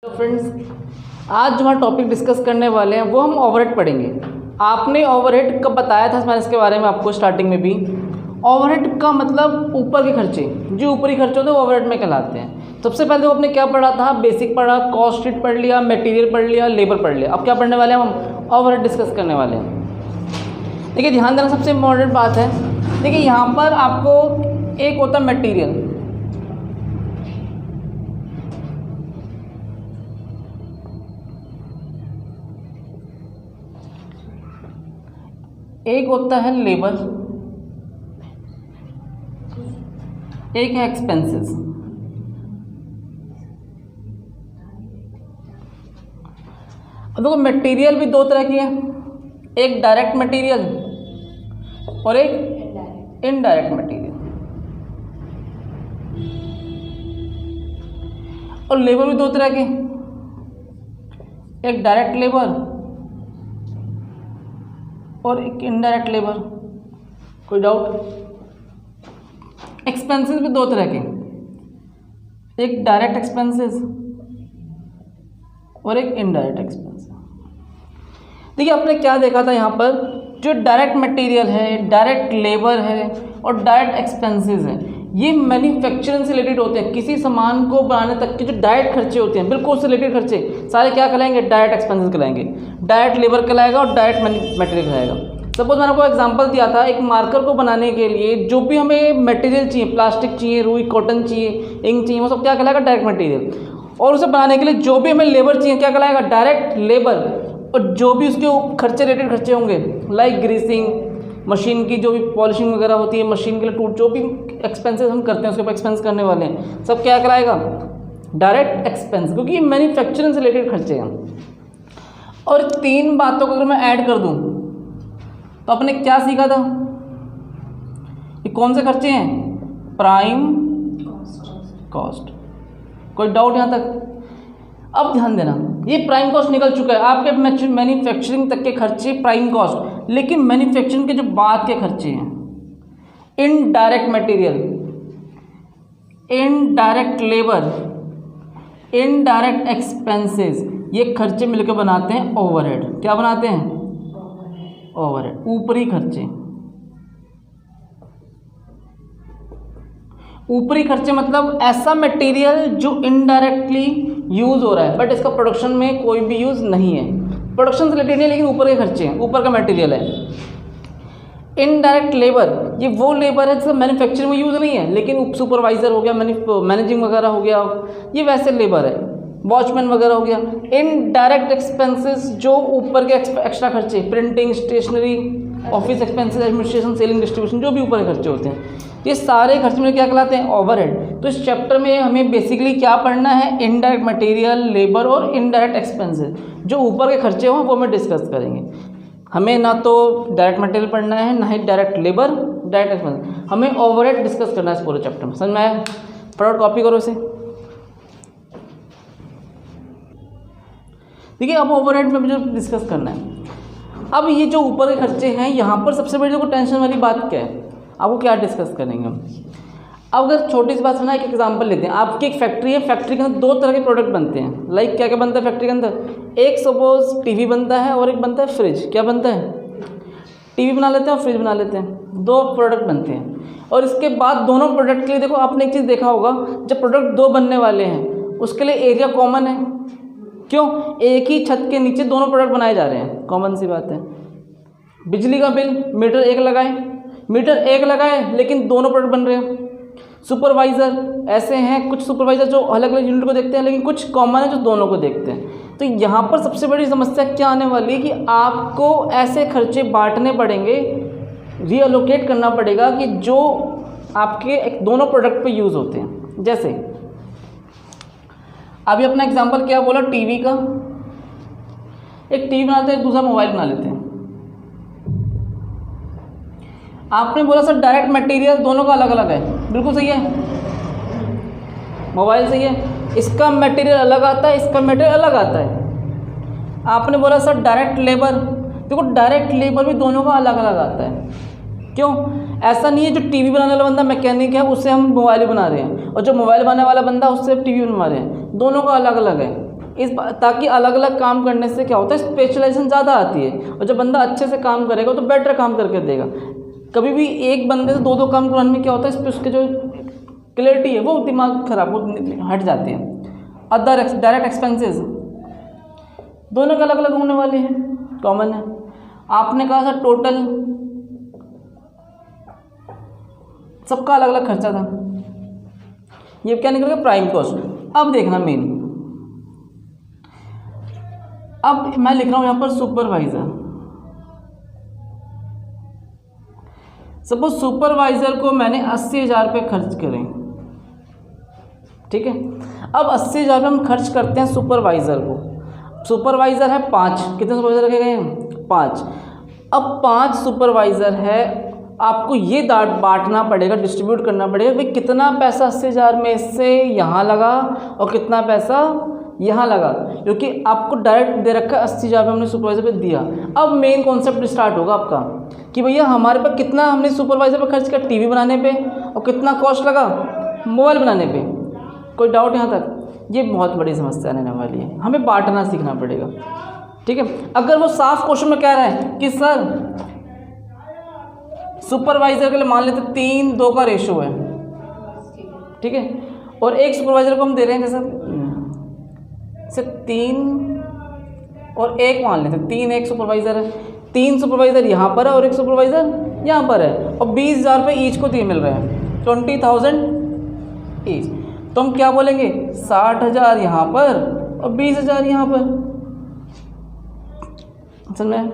Hello friends, आज जो हमारा टॉपिक डिस्कस करने वाले हैं वो हम ओवरहेड पढ़ेंगे। आपने ओवरहेड कब बताया था मैंने इसके बारे में आपको स्टार्टिंग में भी। ओवरहेड का मतलब ऊपर के खर्चे, जो ऊपरी खर्चे होते हैं वो ओवरहेड में कहलाते हैं। सबसे पहले तो आपने क्या पढ़ा था, बेसिक पढ़ा, कॉस्ट शीट पढ़ लिया, मटेरियल पढ़ लिया, लेबर पढ़ लिया। अब क्या पढ़ने वाले हैं हम, ओवरहेड डिस्कस करने वाले हैं। देखिए ध्यान देना, सबसे इम्पोर्टेंट बात है, देखिए यहाँ पर आपको एक होता है मटेरियल, एक होता है लेबर, एक है एक्सपेंसेस। अब देखो मटेरियल भी दो तरह की है, एक डायरेक्ट मटेरियल और एक इनडायरेक्ट मटेरियल। और लेबर भी दो तरह के, एक डायरेक्ट लेबर और एक इनडायरेक्ट लेबर। कोई डाउट? एक्सपेंसेस भी दो तरह के, एक डायरेक्ट एक्सपेंसेस और एक इनडायरेक्ट एक्सपेंसेस। देखिए आपने क्या देखा था यहाँ पर, जो डायरेक्ट मटेरियल है, डायरेक्ट लेबर है और डायरेक्ट एक्सपेंसेस है, ये मैन्युफैक्चरिंग से रिलेटेड होते हैं। किसी सामान को बनाने तक के जो डायरेक्ट खर्चे होते हैं, बिल्कुल उससे रिलेटेड खर्चे सारे क्या कहलाएंगे, डायरेक्ट एक्सपेंसेस कहलाएंगे। डायरेक्ट लेबर कहलाएगा और डायरेक्ट मटेरियल कहलाएगा। सपोज मैंने आपको एग्जांपल दिया था, एक मार्कर को बनाने के लिए जो भी हमें मटेरियल चाहिए, प्लास्टिक चाहिए, रुई, कॉटन चाहिए, इंक चाहिए, वो सब क्या कहलाएगा, डायरेक्ट मटेरियल। और उसे बनाने के लिए जो भी हमें लेबर चाहिए क्या कहलाएगा, डायरेक्ट लेबर। और जो भी उसके खर्चे रिलेटेड खर्चे होंगे, लाइक ग्रीसिंग, मशीन की जो भी पॉलिशिंग वगैरह होती है, मशीन के लिए टूट, जो भी एक्सपेंसेस हम करते हैं उसके ऊपर एक्सपेंस करने वाले हैं, सब क्या कहलाएगा, डायरेक्ट एक्सपेंस, क्योंकि ये मैन्युफैक्चरिंग से रिलेटेड खर्चे हैं। और तीन बातों को अगर मैं ऐड कर दूं तो आपने क्या सीखा था, ये कौन से खर्चे हैं, प्राइम कॉस्ट। कोई डाउट यहाँ तक? अब ध्यान देना, ये प्राइम कॉस्ट निकल चुका है, आपके मैन्युफैक्चरिंग तक के खर्चे प्राइम कॉस्ट। लेकिन मैन्युफैक्चरिंग के जो बाद के खर्चे हैं, indirect material, indirect labour, indirect expenses, ये खर्चे मिलकर बनाते हैं ओवरहेड। क्या बनाते हैं, ओवरहेड, ऊपरी खर्चे। ऊपरी खर्चे मतलब ऐसा मटेरियल जो इनडायरेक्टली यूज हो रहा है बट इसका प्रोडक्शन में कोई भी यूज नहीं है, प्रोडक्शन से रिलेटेड नहीं, लेकिन ऊपर के खर्चे हैं, ऊपर का मटेरियल है। इनडायरेक्ट लेबर, ये वो लेबर है जिसका मैन्युफैक्चरिंग में यूज नहीं है, लेकिन सुपरवाइजर हो गया, मैनेजिंग वगैरह हो गया, ये वैसे लेबर है, वॉचमैन वगैरह हो गया। इनडायरेक्ट एक्सपेंसेस, जो ऊपर के एक्स्ट्रा खर्चे, printing, stationery, office expenses, administration, selling, distribution, जो भी ऊपर के खर्चे होते हैं, ये सारे खर्चे में क्या कहलाते हैं, ओवरहेड। तो इस चैप्टर में हमें बेसिकली क्या पढ़ना है, इनडायरेक्ट मटेरियल, लेबर और इनडायरेक्ट एक्सपेंसेस, जो ऊपर के खर्चे हों वो हमें डिस्कस करेंगे। हमें ना तो डायरेक्ट मटेरियल पढ़ना है, ना ही डायरेक्ट लेबर, डायरेक्ट एक्सपेंसेस, हमें ओवरहेड डिस्कस करना है इस पूरे चैप्टर में। समझ में आया? फटाफट कॉपी करो इसे। देखिए अब ओवरहेड में मुझे डिस्कस करना है। अब ये जो ऊपर के खर्चे हैं, यहाँ पर सबसे बड़ी देखो टेंशन वाली बात क्या है, आपको क्या डिस्कस करेंगे हम। अब अगर छोटी सी बात सुना, एक एग्जांपल लेते हैं। आपकी एक फैक्ट्री है, फैक्ट्री के अंदर दो तरह के प्रोडक्ट बनते हैं, लाइक क्या क्या बनता है फैक्ट्री के अंदर, एक सपोज टीवी बनता है और एक बनता है फ्रिज। क्या बनता है, टीवी बना लेते हैं और फ्रिज बना लेते हैं, दो प्रोडक्ट बनते हैं। और इसके बाद दोनों प्रोडक्ट के लिए देखो, आपने एक चीज़ देखा होगा, जब प्रोडक्ट दो बनने वाले हैं उसके लिए एरिया कॉमन है। क्यों? एक ही छत के नीचे दोनों प्रोडक्ट बनाए जा रहे हैं, कॉमन सी बात है। बिजली का बिल मीटर एक लगाए, लेकिन दोनों प्रोडक्ट बन रहे हैं। सुपरवाइज़र ऐसे हैं, कुछ सुपरवाइज़र जो अलग अलग यूनिट को देखते हैं, लेकिन कुछ कॉमन है जो दोनों को देखते हैं। तो यहाँ पर सबसे बड़ी समस्या क्या आने वाली है कि आपको ऐसे खर्चे बांटने पड़ेंगे, रीअलोकेट करना पड़ेगा कि जो आपके दोनों प्रोडक्ट पे यूज़ होते हैं। जैसे अभी अपना एग्जांपल क्या बोला, टीवी का, एक टीवी बनाते हैं, दूसरा मोबाइल बना लेते हैं। आपने बोला सर डायरेक्ट मटेरियल दोनों का अलग अलग है, बिल्कुल सही है, मोबाइल सही है, इसका मटेरियल अलग आता है, इसका मटेरियल अलग आता है। आपने बोला सर डायरेक्ट लेबर, देखो डायरेक्ट लेबर भी दोनों का अलग अलग आता है। क्यों? ऐसा नहीं है जो टीवी बनाने वाला बंदा मैकेनिक है उससे हम मोबाइल बना रहे हैं, और जो मोबाइल बनाने वाला बंदा उससे टीवी बनवा रहे हैं, दोनों का अलग अलग है। ताकि अलग अलग काम करने से क्या होता है, स्पेशलाइजेशन ज़्यादा आती है, और जब बंदा अच्छे से काम करेगा तो बेटर काम करके देगा। कभी भी एक बंदे से दो काम कराने में क्या होता है, उसके जो क्लैरिटी है वो दिमाग खराब वो हट जाती है। अदर डायरेक्ट एक्सपेंसेस दोनों के अलग अलग होने वाले हैं, कॉमन है। आपने कहा था टोटल, सबका अलग अलग खर्चा था, ये क्या निकल गया, प्राइम कॉस्ट। अब देखना मेन, अब मैं लिख रहा हूं यहां पर सुपरवाइजर। सपोज सुपरवाइजर को मैंने 80,000 रुपये खर्च करें, ठीक है। अब 80,000 रुपये हम खर्च करते हैं सुपरवाइजर को। सुपरवाइजर है 5, कितने सुपरवाइजर रखे गए हैं, 5। अब 5 सुपरवाइजर है, आपको ये बांटना पड़ेगा, डिस्ट्रीब्यूट करना पड़ेगा भाई कितना पैसा 80,000 में से यहाँ लगा और कितना पैसा यहाँ लगा, क्योंकि आपको डायरेक्ट दे रखा है 80,000 रुपये हमने सुपरवाइजर पे दिया। अब मेन कॉन्सेप्ट स्टार्ट होगा आपका कि भैया हमारे पास कितना हमने सुपरवाइजर पे खर्च किया टीवी बनाने पे, और कितना कॉस्ट लगा मोबाइल बनाने पे। कोई डाउट यहाँ तक? ये बहुत बड़ी समस्या रहने वाली है, हमें बांटना सीखना पड़ेगा, ठीक है। अगर वो साफ क्वेश्चन में कह रहा है कि सर सुपरवाइजर के लिए मान लेते 3-2 का रेशो है, ठीक है, और एक सुपरवाइजर को हम दे रहे हैं जैसे 3 और 1 मान लेते, 3-1 सुपरवाइजर है, 3 सुपरवाइजर यहाँ पर है और 1 सुपरवाइजर यहाँ पर है, और 20,000 रुपये ईच को दिए मिल रहे हैं, 20,000 ईच। तो हम क्या बोलेंगे, 60,000 यहाँ पर और 20,000 यहाँ पर। समझ में?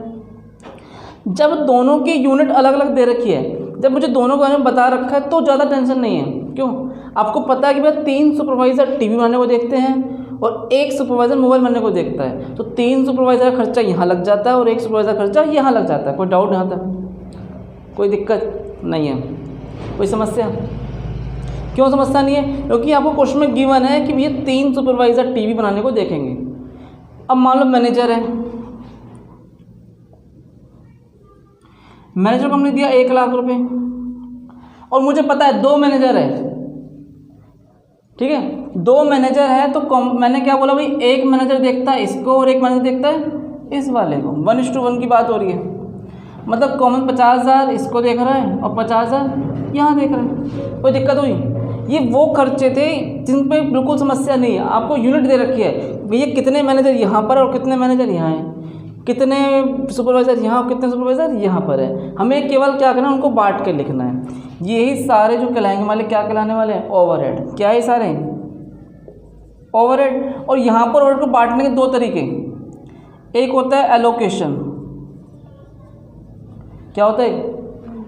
जब दोनों की यूनिट अलग अलग दे रखी है, जब मुझे दोनों के बारे में बता रखा है तो ज़्यादा टेंशन नहीं है। क्यों? आपको पता है कि भाई 3 सुपरवाइज़र टीवी बनाने को देखते हैं और 1 सुपरवाइज़र मोबाइल बनाने को देखता है, तो 3 सुपरवाइज़र का खर्चा यहाँ लग जाता है और 1 सुपरवाइज़र खर्चा यहाँ लग जाता है। कोई डाउट यहाँ तक? कोई दिक्कत नहीं है? कोई समस्या? क्यों समस्या नहीं है? क्योंकि आपको क्वेश्चन में गिवन है कि भैया 3 सुपरवाइज़र टीवी बनाने को देखेंगे। अब मान लो मैनेजर है, मैनेजर को हमने दिया 1 लाख रुपए, और मुझे पता है 2 मैनेजर है, ठीक है, 2 मैनेजर है, तो मैंने क्या बोला भाई, एक मैनेजर देखता है इसको और एक मैनेजर देखता है इस वाले को, 1:1 की बात हो रही है। मतलब कॉमन 50,000 इसको देख रहा है और 50,000 यहाँ देख रहा है। कोई दिक्कत हुई? ये वो खर्चे थे जिन पे बिल्कुल समस्या नहीं है। आपको यूनिट दे रखी है भैया कितने मैनेजर यहाँ पर और कितने मैनेजर यहाँ हैं, कितने सुपरवाइज़र यहाँ और कितने सुपरवाइज़र यहाँ पर है। हमें केवल क्या करना है, उनको बांट के लिखना है। यही सारे जो कहलाएंगे वाले क्या कहलाने वाले हैं, ओवरहेड। क्या है सारे? ओवरहेड। और यहाँ पर ओवरहेड को बांटने के 2 तरीके, एक होता है एलोकेशन। क्या होता है?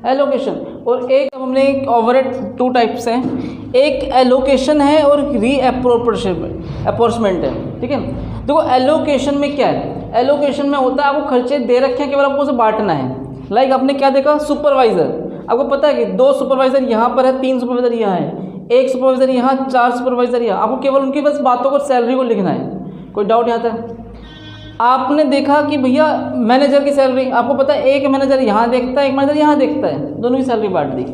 एलोकेशन। और एक हमने ओवरहेड 2 टाइप्स हैं, एक एलोकेशन है और रीअप्रोप्रिएशमेंट है, ठीक है। देखो एलोकेशन में क्या है, एलोकेशन में होता है आपको खर्चे दे रखे हैं, केवल आपको उसे बांटना है। लाइक आपने क्या देखा, सुपरवाइज़र, आपको पता है कि 2 सुपरवाइज़र यहाँ पर है, 3 सुपरवाइज़र यहाँ है, 1 सुपरवाइज़र यहाँ, 4 सुपरवाइज़र यहाँ। आपको केवल उनकी बस बातों को, सैलरी को लिखना है। कोई डाउट यहाँ तक? आपने देखा कि भैया मैनेजर की सैलरी, आपको पता है एक मैनेजर यहाँ देखता है, एक मैनेजर यहाँ देखता है, दोनों की सैलरी बांट दी।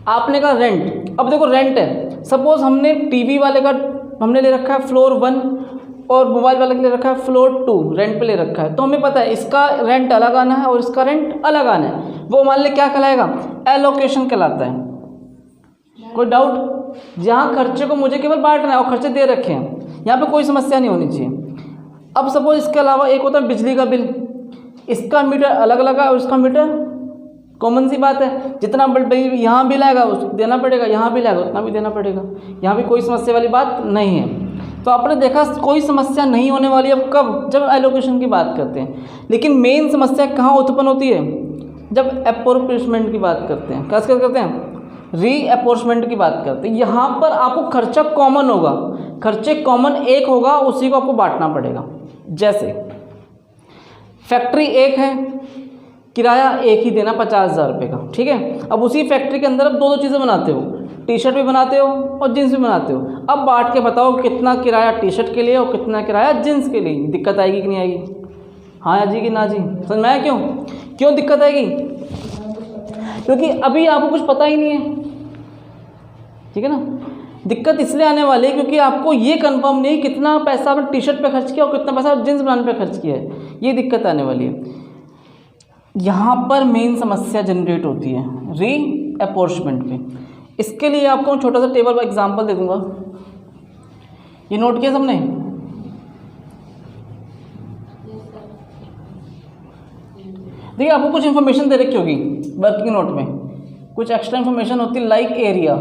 आपने कहा रेंट, अब देखो रेंट है, सपोज हमने टीवी वाले का हमने ले रखा है फ्लोर 1 और मोबाइल वाले के ले रखा है फ्लोर 2, रेंट पे ले रखा है, तो हमें पता है इसका रेंट अलग आना है और इसका रेंट अलग आना है। वो मान ले क्या कहलाएगा, एलोकेशन कहलाता है। कोई डाउट? जहाँ खर्चे को मुझे केवल बांटना है और खर्चे दे रखे हैं, यहाँ पे कोई समस्या नहीं होनी चाहिए। अब सपोज इसके अलावा एक होता है बिजली का बिल, इसका मीटर अलग लगा और इसका मीटर, कॉमन सी बात है, जितना यहाँ बिल आएगा उसको देना पड़ेगा, यहाँ बिल आएगा उतना भी देना पड़ेगा। यहाँ भी कोई समस्या वाली बात नहीं है। तो आपने देखा कोई समस्या नहीं होने वाली है। अब कब? जब एलोकेशन की बात करते हैं। लेकिन मेन समस्या कहाँ उत्पन्न होती है? जब एप्रोप्रिएशमेंट की बात करते हैं। कैसे करते हैं? रीअप्रोप्रिएशमेंट की बात करते हैं। यहाँ पर आपको खर्चा कॉमन होगा, खर्चे कॉमन एक होगा, उसी को आपको बांटना पड़ेगा। जैसे फैक्ट्री एक है, किराया एक ही देना 50,000 रुपये का, ठीक है। अब उसी फैक्ट्री के अंदर आप 2 चीज़ें बनाते हो, टी शर्ट भी बनाते हो और जीन्स भी बनाते हो। अब बांट के बताओ कितना किराया टी शर्ट के लिए और कितना किराया जीन्स के लिए। दिक्कत आएगी कि नहीं आएगी? हाँ जी कि ना जी? समझ में आया? क्यों दिक्कत आएगी? क्योंकि अभी आपको कुछ पता ही नहीं है, ठीक है ना। दिक्कत इसलिए आने वाली है क्योंकि आपको ये कंफर्म नहीं कितना पैसा आपने टी शर्ट पे खर्च किया और कितना पैसा जींस बनाने पे खर्च किया है, ये दिक्कत आने वाली है। यहाँ पर मेन समस्या जनरेट होती है री अपॉर्चमेंट पे। इसके लिए आपको छोटा सा टेबल का एग्जांपल दे दूंगा, ये नोट किया सबने? देखिए आपको कुछ इन्फॉर्मेशन दे रखी होगी वर्किंग नोट में, कुछ एक्स्ट्रा इन्फॉर्मेशन होती है लाइक एरिया।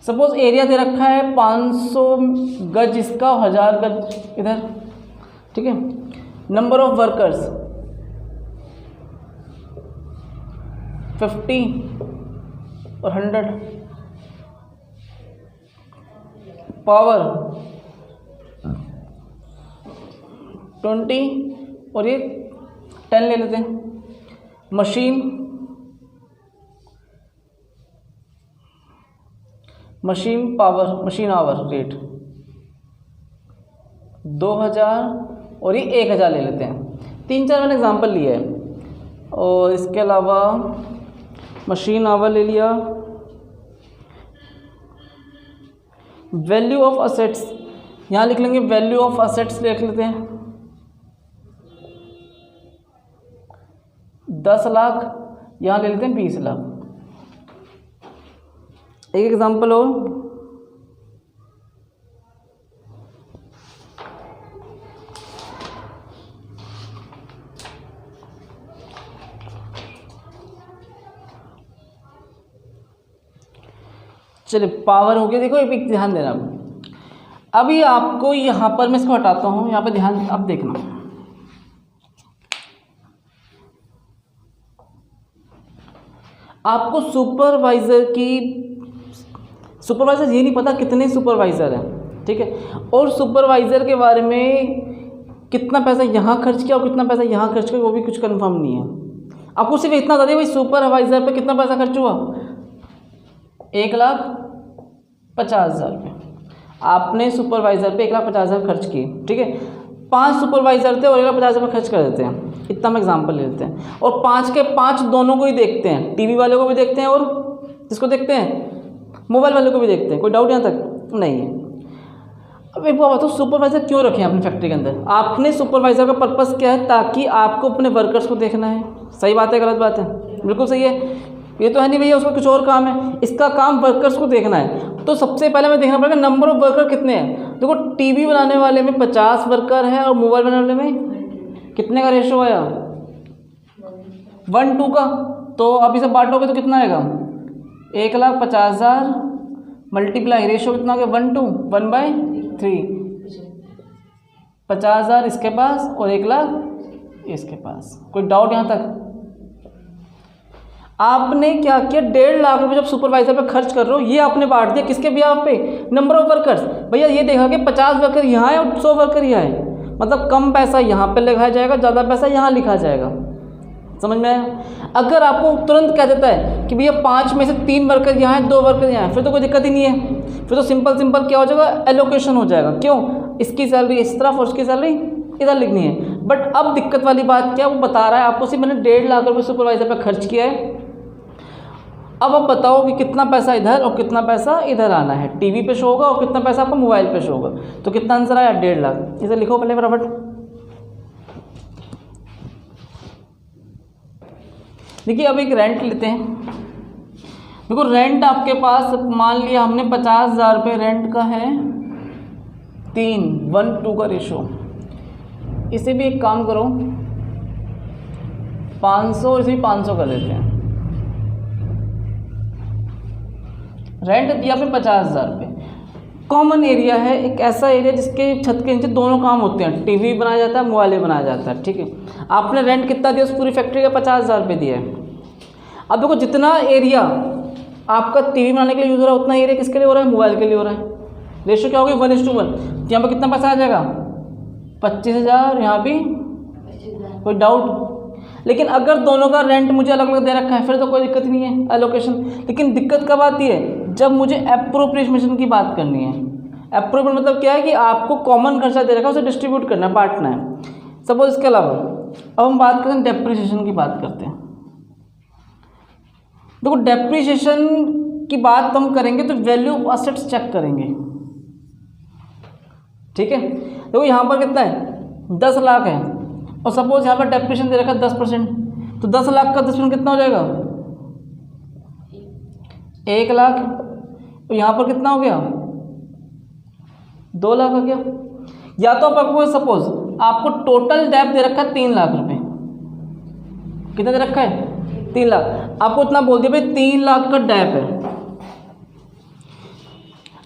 सपोज एरिया दे रखा है 500 गज इसका, 1000 गज इधर, ठीक है। नंबर ऑफ वर्कर्स 50 और 100, पावर 20 और ये 10 ले लेते हैं। Machine power, machine hour rate 2000 और ये 1000 ले लेते हैं। 3-4 मैंने एग्जांपल लिए है। और इसके अलावा मशीन आवर ले लिया। वैल्यू ऑफ असेट्स यहाँ लिख लेंगे, वैल्यू ऑफ असेट्स लिख लेते हैं 10 लाख, यहाँ ले लेते हैं 20 लाख। एक एग्जांपल हो, चलिए पावर हो गया। देखो एक ध्यान देना, अभी आपको यहाँ पर मैं इसको हटाता हूँ, यहाँ पर ध्यान अब देखना। आपको सुपरवाइज़र ये नहीं पता कितने सुपरवाइज़र हैं, ठीक है, और सुपरवाइज़र के बारे में कितना पैसा यहाँ खर्च किया और कितना पैसा यहाँ खर्च किया वो भी कुछ कंफर्म नहीं है। आपको सिर्फ इतना बता दें भाई सुपरवाइज़र पे कितना पैसा खर्च हुआ, 1,50,000 रुपये। आपने सुपरवाइज़र पे 1,50,000 खर्च किए, ठीक है। 5 सुपरवाइज़र थे और 1,50,000 खर्च कर देते हैं, इतना हम एग्जाम्पल ले लेते हैं। और 5 के 5 दोनों को ही देखते हैं, टीवी वाले को भी देखते हैं और जिसको देखते हैं मोबाइल वाले को भी देखते हैं। कोई डाउट यहाँ तक नहीं है? अब एक बात बताओ, सुपरवाइज़र क्यों रखे हैं अपनी फैक्ट्री के अंदर? आपने सुपरवाइज़र का पर्पस क्या है? ताकि आपको अपने वर्कर्स को देखना है। सही बात है गलत बात है? बिल्कुल सही है। ये तो है नहीं भैया उसका कुछ और काम है, इसका काम वर्कर्स को देखना है। तो सबसे पहले हमें देखना पड़ेगा नंबर ऑफ वर्कर कितने हैं। देखो टीवी बनाने वाले में 50 वर्कर है और मोबाइल बनाने वाले में कितने का रेशो आया, 1:2 का। तो अब इसे बांटोगे तो कितना आएगा, 1,50,000 मल्टीप्लाई रेशो कितना हो गया, 1:2, 1/3। 50,000 इसके पास और 1,00,000 इसके पास। कोई डाउट यहाँ तक? आपने क्या किया, 1.5 लाख रुपए जब सुपरवाइजर पे खर्च कर रहे हो, ये आपने बांट दिया किसके ब्याह पे, नंबर ऑफ वर्कर्स। भैया ये देखा कि 50 वर्कर यहाँ है और 100 वर्कर यहाँ है, मतलब कम पैसा यहाँ पे लिखा जाएगा, ज़्यादा पैसा यहाँ लिखा जाएगा। समझ में आया? अगर आपको तुरंत कह देता है कि भैया 5 में से 3 वर्कर यहाँ है, 2 वर्कर यहाँ है, फिर तो कोई दिक्कत ही नहीं है। फिर तो सिंपल क्या हो जाएगा, एलोकेशन हो जाएगा। क्यों? इसकी सैलरी इस तरफ और उसकी सैलरी इधर लिखनी है। बट अब दिक्कत वाली बात क्या, वो बता रहा है आपको सिर्फ मैंने 1.5 लाख रुपये सुपरवाइजर पर खर्च किया है। अब आप बताओ कि कितना पैसा इधर और कितना पैसा इधर आना है, टीवी पे शो होगा और कितना पैसा आपको मोबाइल पे शो होगा। तो कितना आंसर आया, 1.5 लाख। इसे लिखो पहले फटाफट। देखिए अब एक रेंट लेते हैं। देखो रेंट आपके पास मान लिया हमने 50,000 रुपये रेंट का है, 3:1:2 का रेशो। इसे भी एक काम करो, 500 इसे भी 500 कर देते हैं। रेंट दिया आपने 50,000 रुपये। कॉमन एरिया है, एक ऐसा एरिया जिसके छत के नीचे दोनों काम होते हैं, टीवी भी बनाया जाता है, मोबाइल भी बनाया जाता है, ठीक है। आपने रेंट कितना दिया उस पूरी फैक्ट्री का, 50,000 रुपये दिया है। अब देखो जितना एरिया आपका टीवी बनाने के लिए यूज़ हो रहा है उतना एरिया किसके लिए हो रहा है, मोबाइल के लिए हो रहा है। रेशो क्या होगी, 1:1। यहाँ पर कितना पैसा आ जाएगा, 25,000। यहाँ भी कोई डाउट? लेकिन अगर दोनों का रेंट मुझे अलग अलग दे रखा है फिर तो कोई दिक्कत नहीं है, एलोकेशन। लेकिन दिक्कत कब आती है, जब मुझे एप्रोप्रिएशन की बात करनी है। एप्रोप्रिएशन मतलब क्या है कि आपको कॉमन खर्चा दे रखा है, उसे डिस्ट्रीब्यूट करना है, बांटना है। सपोज इसके अलावा अब हम बात करते हैं डेप्रिसिएशन की बात करते हैं। देखो डेप्रिसिएशन की बात हम करेंगे तो वैल्यू ऑफ असेट्स चेक करेंगे। ठीक है, देखो यहाँ पर कितना है 10 लाख है और सपोज यहाँ पर डेप्रिसिएशन दे रखा है 10%, तो 10 लाख का 10% कितना हो जाएगा 1 लाख। तो यहाँ पर कितना हो गया 2 लाख हो गया। या तो आपको सपोज आपको टोटल डेप दे रखा है 3 लाख रुपए, कितना दे रखा है 3 लाख, आपको इतना बोल दिया भाई 3 लाख का डेप है।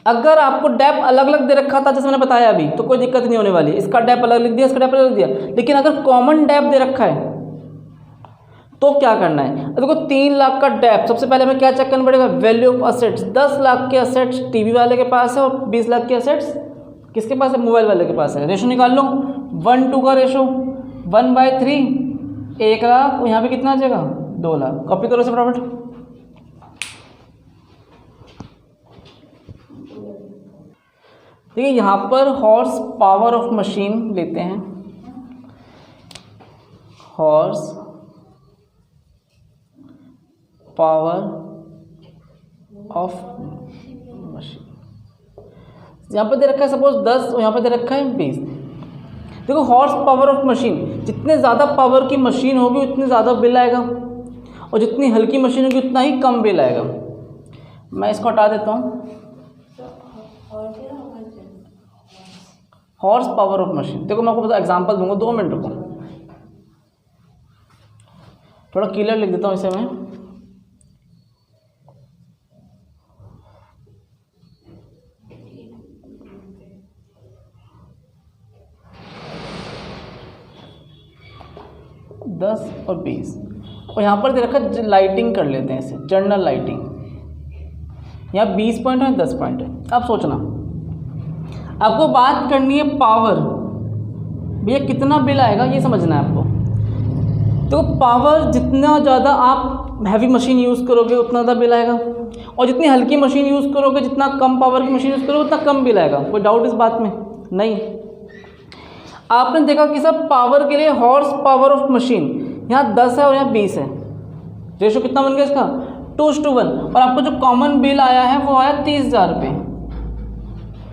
अगर आपको डेप अलग अलग दे रखा था जैसे मैंने बताया अभी तो कोई दिक्कत नहीं होने वाली, इसका डेप अलग लिख दिया, इसका डेप अलग लिख दिया। लेकिन अगर कॉमन डेप दे रखा है तो क्या करना है, देखो 3 लाख का डेप, सबसे पहले हमें क्या चेक करना पड़ेगा वैल्यू ऑफ असेट्स। 10 लाख के असेट्स टीवी वाले के पास है और 20 लाख के असेट्स किसके पास है मोबाइल वाले के पास है। रेशो निकाल लो, 1:2 का रेशो, 1/3 1 लाख, और यहाँ पे कितना आ जाएगा 2 लाख। कॉपी करो से फटाफट। देखिए यहाँ पर हॉर्स पावर ऑफ मशीन लेते हैं, हॉर्स पावर ऑफ मशीन यहाँ पर दे रखा है सपोज 10 और यहाँ पर दे रखा है 20। देखो हॉर्स पावर ऑफ मशीन, जितने ज़्यादा पावर की मशीन होगी उतने ज़्यादा बिल आएगा और जितनी हल्की मशीन होगी उतना ही कम बिल आएगा। मैं इसको हटा देता हूँ। हॉर्स पावर ऑफ मशीन, देखो मैं आपको एग्जांपल दूंगा, 2 मिनट रुको, थोड़ा क्लियर लिख देता हूँ इसे मैं। दस और 20 और यहाँ पर दे रखा लाइटिंग कर लेते हैं इसे, जनरल लाइटिंग। यहाँ 20 पॉइंट है 10 पॉइंट है। अब सोचना आपको बात करनी है पावर, भैया कितना बिल आएगा ये समझना है आपको। तो पावर जितना ज़्यादा आप हैवी मशीन यूज़ करोगे उतना ज़्यादा बिल आएगा और जितनी हल्की मशीन यूज़ करोगे, जितना कम पावर की मशीन यूज़ करोगे उतना कम बिल आएगा। कोई डाउट इस बात में नहीं। आपने देखा कि सर पावर के लिए हॉर्स पावर ऑफ मशीन यहाँ 10 है और यहाँ 20 है, रेशो कितना बन गया इसका 2:1। और आपको जो कॉमन बिल आया है वो आया 30,000 रुपये।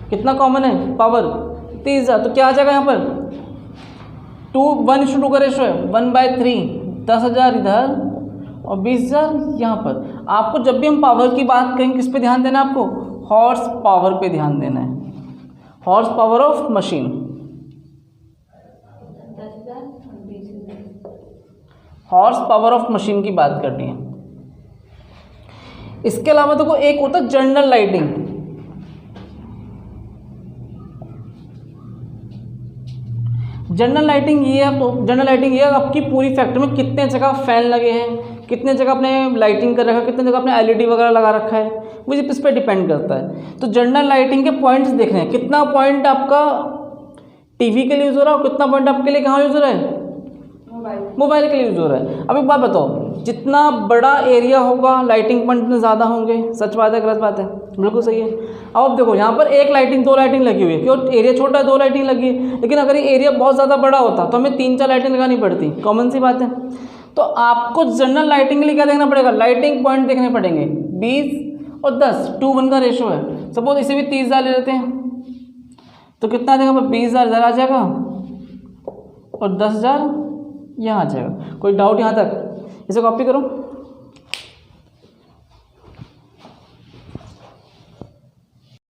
कितना कॉमन है पावर 30,000, तो क्या आ जाएगा यहाँ पर 1:2 का रेशो है, 1/3, 10,000 इधर और 20,000 यहाँ पर। आपको जब भी हम पावर की बात करेंगे किस पे ध्यान देना है, आपको हॉर्स पावर पे ध्यान देना है, horse power of machine. Horse power of machine की बात करनी है। इसके अलावा देखो एक होता है जनरल लाइटिंग। जनरल लाइटिंग ये है, तो जनरल लाइटिंग ये है आपकी पूरी फैक्ट्री में कितने जगह फैन लगे हैं, कितने जगह आपने लाइटिंग कर रखा है, कितने जगह आपने एलईडी वगैरह लगा रखा है, वो इस पर डिपेंड करता है। तो जनरल लाइटिंग के पॉइंट्स देख रहे हैं, कितना पॉइंट आपका टीवी के लिए यूज़ हो रहा है और कितना पॉइंट आपके लिए कहाँ यूज़ हो रहा है, मोबाइल के लिए यूज़ हो रहा है। अब एक बात बताओ, जितना बड़ा एरिया होगा लाइटिंग पॉइंट में ज़्यादा होंगे, सच बात है गलत बात है, बिल्कुल सही है। अब देखो यहाँ पर एक लाइटिंग 2 लाइटिंग लगी हुई है, क्यों एरिया छोटा है 2 लाइटिंग लगी है। लेकिन अगर ये एरिया बहुत ज़्यादा बड़ा होता तो हमें 3-4 लाइटिंग लगानी पड़ती, कॉमन सी बात है। तो आपको जनरल लाइटिंग के लिए क्या देखना पड़ेगा, लाइटिंग पॉइंट देखने पड़ेंगे। 20 और 10 2:1 का रेशो है। सपोज इसे भी 30,000 ले लेते हैं तो कितना आ जाएगा, 20,000 इधर आ जाएगा और 10,000 यहाँ आ जाएगा। कोई डाउट यहाँ तक, इसे कॉपी करो।